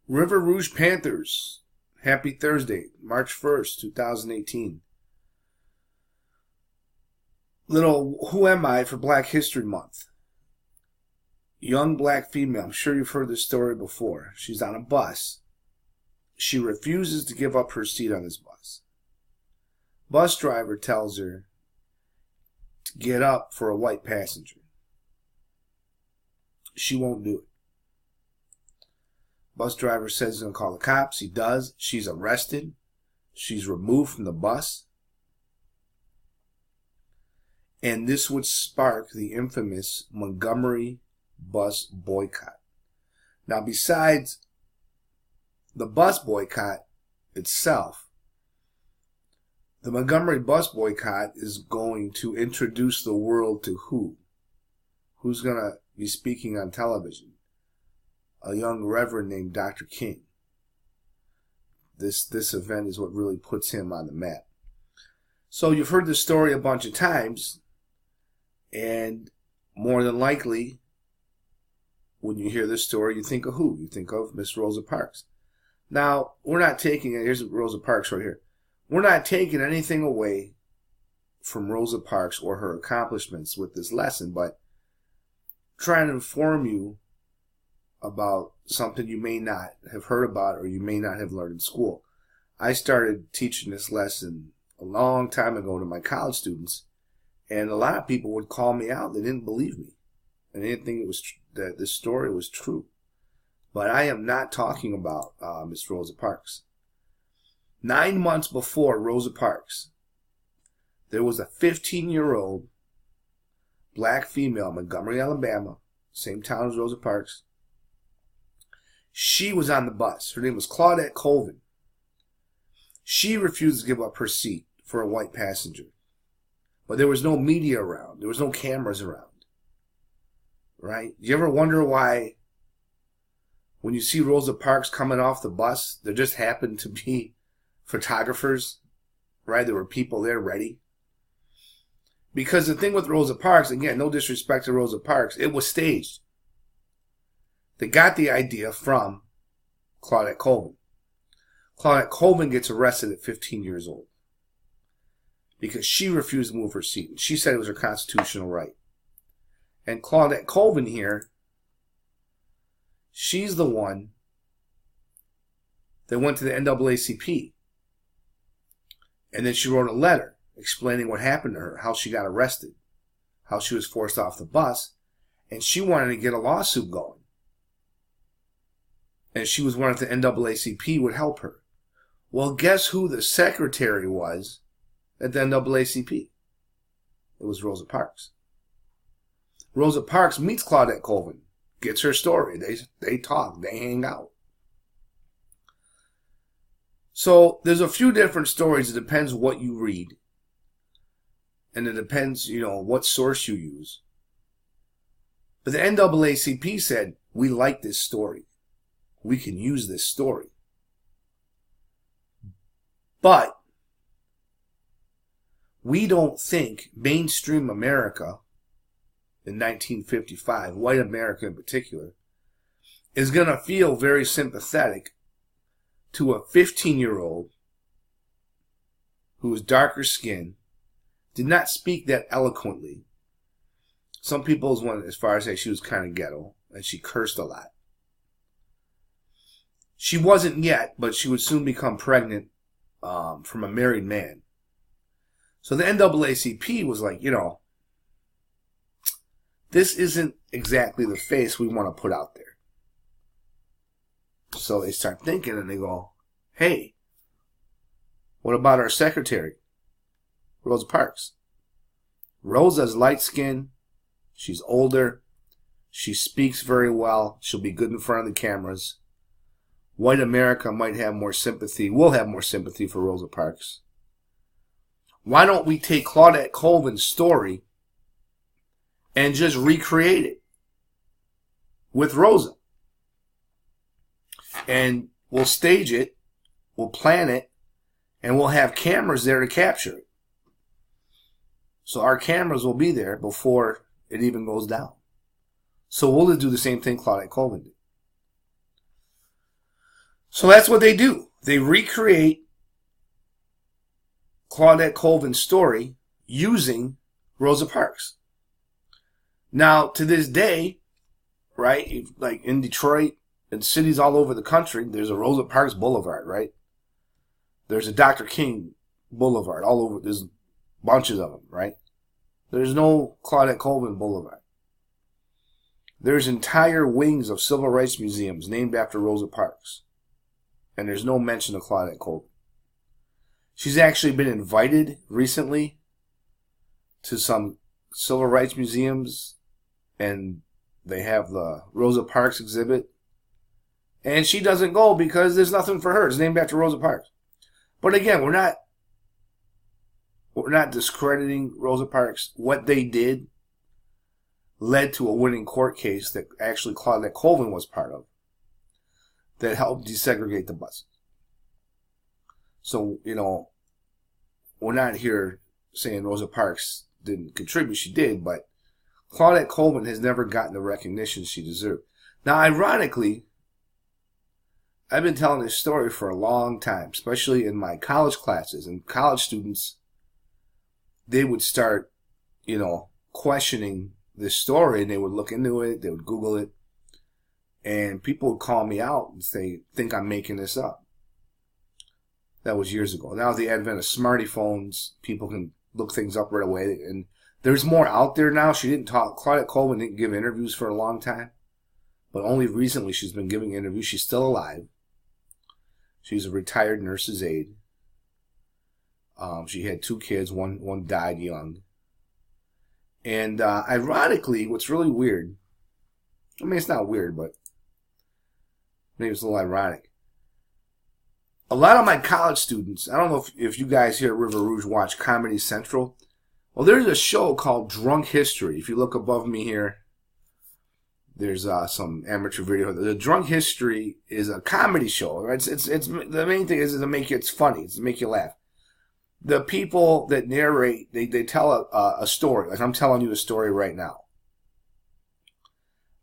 River Rouge Panthers. Happy Thursday, March 1st, 2018. Little Who Am I for Black History Month. Young black female. I'm sure you've heard this story before. She's on a bus. She refuses to give up her seat on this bus. Bus driver tells her to get up for a white passenger. She won't do it. Bus driver says he's going to call the cops. He does. She's arrested. She's removed from the bus. And this would spark the infamous Montgomery bus boycott. Now, besides the bus boycott itself, the Montgomery bus boycott is going to introduce the world to who? Who's going to be speaking on television? A young reverend named Dr. King. This event is what really puts him on the map. So you've heard this story a bunch of times, and more than likely, when you hear this story, you think of who? You think of Miss Rosa Parks. Now, we're not taking it. Here's Rosa Parks right here. We're not taking anything away from Rosa Parks or her accomplishments with this lesson, but trying to inform you about something you may not have heard about or you may not have learned in school. I started teaching this lesson a long time ago to my college students, and a lot of people would call me out. They didn't believe me, and they didn't think it was that this story was true. But I am not talking about Miss Rosa Parks. 9 months before Rosa Parks, there was a 15-year-old black female, Montgomery, Alabama, same town as Rosa Parks. She was on the bus. Her name was Claudette Colvin. She refused to give up her seat for a white passenger. But there was no media around. There was no cameras around. Right? You ever wonder why when you see Rosa Parks coming off the bus, there just happened to be photographers, right? There were people there ready. Because the thing with Rosa Parks, again, no disrespect to Rosa Parks, it was staged. They got the idea from Claudette Colvin. Claudette Colvin gets arrested at 15 years old because she refused to move her seat. She said it was her constitutional right. And Claudette Colvin here, she's the one that went to the NAACP. And then she wrote a letter explaining what happened to her, how she got arrested, how she was forced off the bus, and she wanted to get a lawsuit going. And she was wondering if the NAACP would help her. Well, guess who the secretary was at the NAACP? It was Rosa Parks. Rosa Parks meets Claudette Colvin, gets her story. They talk, they hang out. So there's a few different stories. It depends what you read. And it depends, what source you use. But the NAACP said, we like this story. We can use this story. But we don't think mainstream America in 1955, white America in particular, is going to feel very sympathetic to a 15-year-old who was darker skinned, did not speak that eloquently. Some people went as far as say she was kind of ghetto, and she cursed a lot. She wasn't yet, but she would soon become pregnant from a married man. So the NAACP was like, this isn't exactly the face we want to put out there. So they start thinking and they go, hey, what about our secretary, Rosa Parks? Rosa's light-skinned. She's older. She speaks very well. She'll be good in front of the cameras. White America might have more sympathy. We'll have more sympathy for Rosa Parks. Why don't we take Claudette Colvin's story and just recreate it with Rosa? And we'll stage it, we'll plan it, and we'll have cameras there to capture it. So our cameras will be there before it even goes down. So we'll just do the same thing Claudette Colvin did. So that's what they do. They recreate Claudette Colvin's story using Rosa Parks. Now, to this day, right, like in Detroit and cities all over the country, there's a Rosa Parks Boulevard, right? There's a Dr. King Boulevard all over. There's bunches of them, right? There's no Claudette Colvin Boulevard. There's entire wings of civil rights museums named after Rosa Parks. And there's no mention of Claudette Colvin. She's actually been invited recently to some civil rights museums, and they have the Rosa Parks exhibit. And she doesn't go because there's nothing for her. It's named after Rosa Parks. But again, we're not discrediting Rosa Parks. What they did led to a winning court case that actually Claudette Colvin was part of that helped desegregate the buses. So, we're not here saying Rosa Parks didn't contribute. She did, but Claudette Colvin has never gotten the recognition she deserved. Now, ironically, I've been telling this story for a long time, especially in my college classes. And college students, they would start, questioning this story, and they would look into it, they would Google it, and people would call me out and say, think I'm making this up. That was years ago. Now, with the advent of smarty phones, people can look things up right away, and there's more out there now. Claudette Colvin didn't give interviews for a long time, but only recently she's been giving interviews. She's still alive. She's a retired nurse's aide. She had 2 kids. One died young. And ironically, what's really weird, I mean, it's not weird, but maybe it's a little ironic. A lot of my college students, I don't know if you guys here at River Rouge watch Comedy Central. Well, there's a show called Drunk History. If you look above me here, there's some amateur video. The Drunk History is a comedy show. Right? It's the main thing is to make it's funny. It's to make you laugh. The people that narrate, they tell a story. Like I'm telling you a story right now.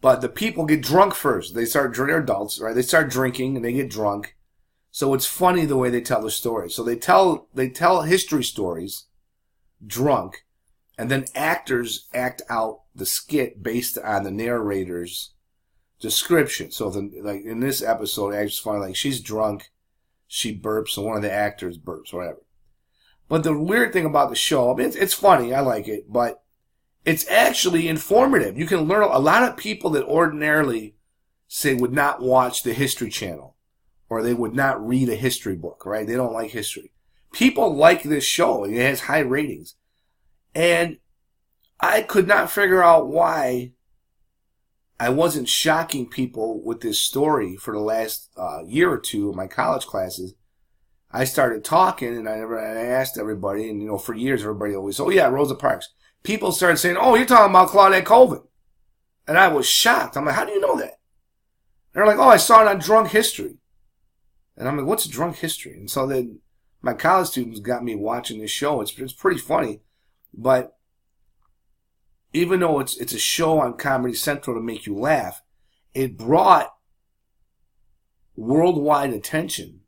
But the people get drunk first. They're adults, right? They start drinking and they get drunk. So it's funny the way they tell the story. So they tell history stories drunk, and then actors act out the skit based on the narrator's description. So like in this episode, it's funny, like she's drunk, she burps, and one of the actors burps, whatever. But the weird thing about the show, I mean, it's funny, I like it, but it's actually informative. You can learn a lot of people that ordinarily say would not watch the History Channel, or they would not read a history book, right? They don't like history. People like this show. It has high ratings. And I could not figure out why I wasn't shocking people with this story for the last year or two of my college classes. I started talking, and I asked everybody, and for years everybody always, oh yeah, Rosa Parks. People started saying, oh, you're talking about Claudette Colvin. And I was shocked. I'm like, how do you know that? And they're like, oh, I saw it on Drunk History. And I'm like, what's Drunk History? And so then my college students got me watching this show. It's pretty funny. But even though it's a show on Comedy Central to make you laugh, it brought worldwide attention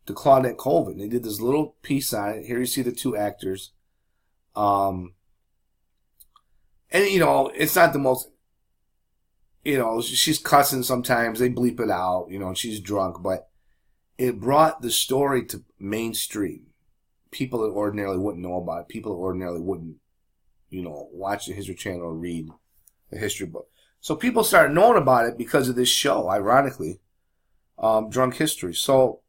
to Claudette Colvin. They did this little piece on it. Here you see the 2 actors. And, it's not the most, she's cussing sometimes. They bleep it out, and she's drunk. But it brought the story to mainstream. People that ordinarily wouldn't know about it. People that ordinarily wouldn't, watch the History Channel or read the history book. So people started knowing about it because of this show, ironically, Drunk History. So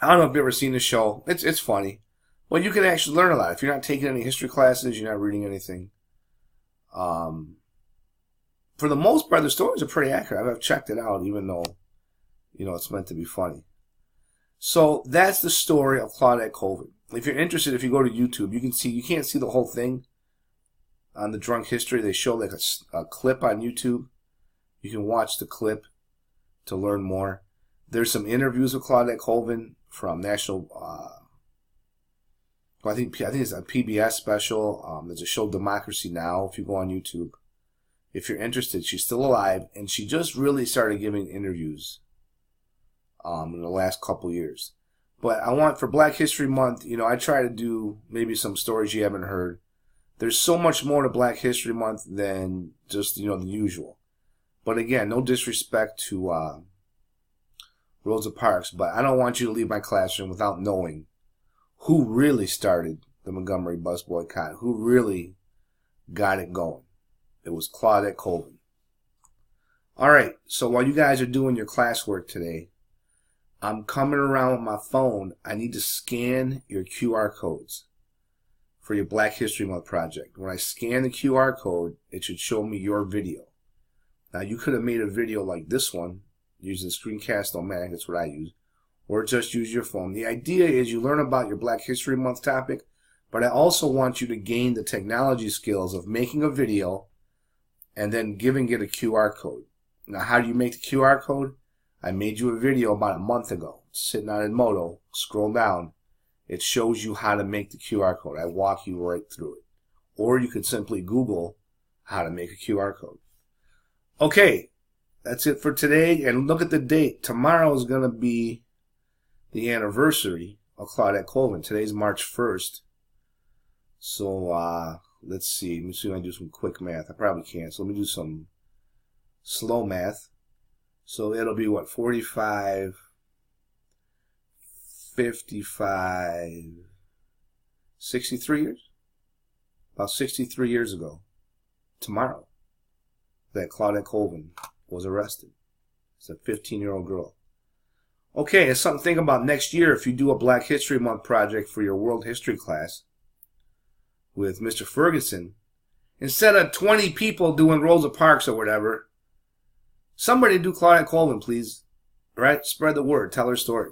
I don't know if you've ever seen the show. It's funny. Well, you can actually learn a lot. If you're not taking any history classes, you're not reading anything. For the most part, the stories are pretty accurate. I've checked it out, even though, it's meant to be funny. So that's the story of Claudette Colvin. If you're interested, if you go to YouTube, you can't see the whole thing on the Drunk History. They show like a clip on YouTube. You can watch the clip to learn more. There's some interviews with Claudette Colvin from National, I think it's a PBS special. There's a show Democracy Now! If you go on YouTube. If you're interested, she's still alive, and she just really started giving interviews in the last couple years. But I want, for Black History Month, I try to do maybe some stories you haven't heard. There's so much more to Black History Month than just, the usual. But again, no disrespect to Rosa Parks, but I don't want you to leave my classroom without knowing who really started the Montgomery bus boycott, who really got it going. It was Claudette Colvin. All right, so while you guys are doing your classwork today, I'm coming around with my phone. I need to scan your QR codes for your Black History Month project. When I scan the QR code, it should show me your video. Now, you could have made a video like this one using Screencast-O-Matic, that's what I use, or just use your phone. The idea is you learn about your Black History Month topic, but I also want you to gain the technology skills of making a video and then giving it a QR code. Now, how do you make the QR code? I made you a video about a month ago. It's sitting on Edmodo. Scroll down. It shows you how to make the QR code. I walk you right through it. Or you could simply Google how to make a QR code. Okay, that's it for today. And look at the date. Tomorrow is going to be the anniversary of Claudette Colvin. Today's March 1st. So let's see. Let me see if I can do some quick math. I probably can't. So let me do some slow math. So it'll be what, 45, 55, 63 years? About 63 years ago, tomorrow, that Claudette Colvin was arrested. It's a 15-year-old girl. Okay, it's something to think about next year if you do a Black History Month project for your world history class with Mr. Ferguson. Instead of 20 people doing Rosa Parks or whatever, somebody do Claudette Colvin, please. Right? Spread the word. Tell her story.